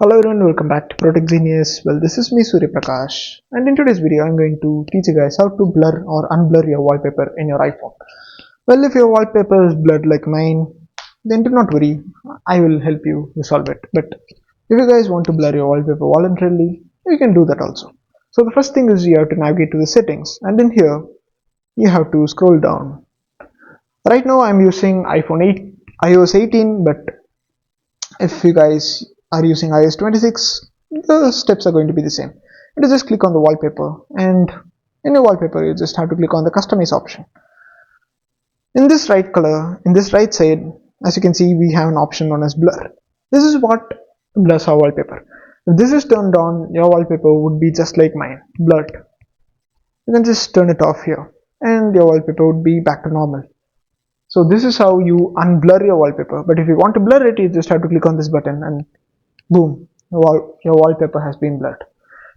Hello everyone, welcome back to Protech Genius. Well, this is me Surya Prakash, and in today's video I'm going to teach you guys how to blur or unblur your wallpaper in your iPhone. Well, if your wallpaper is blurred like mine, then do not worry, I will help you resolve it. But if you guys want to blur your wallpaper voluntarily, you can do that also. So the first thing is you have to navigate to the settings, and in here you have to scroll down. Right now I'm using iOS 18, but if you guys are using iOS 26, the steps are going to be the same. You just click on the wallpaper, and in your wallpaper you just have to click on the customize option. In this right side, as you can see, we have an option known as blur. This is what blurs our wallpaper. If this is turned on, your wallpaper would be just like mine, blurred. You can just turn it off here and your wallpaper would be back to normal. So this is how you unblur your wallpaper. But if you want to blur it, you just have to click on this button and boom, your wallpaper has been blurred.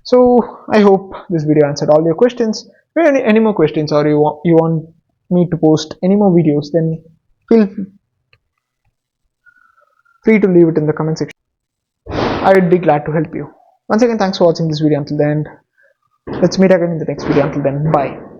So I hope this video answered all your questions. If you have any more questions, or you want me to post any more videos, then feel free to leave it in the comment section. I would be glad to help you. Once again, thanks for watching this video until the end. Let's meet again in the next video. Until then, bye.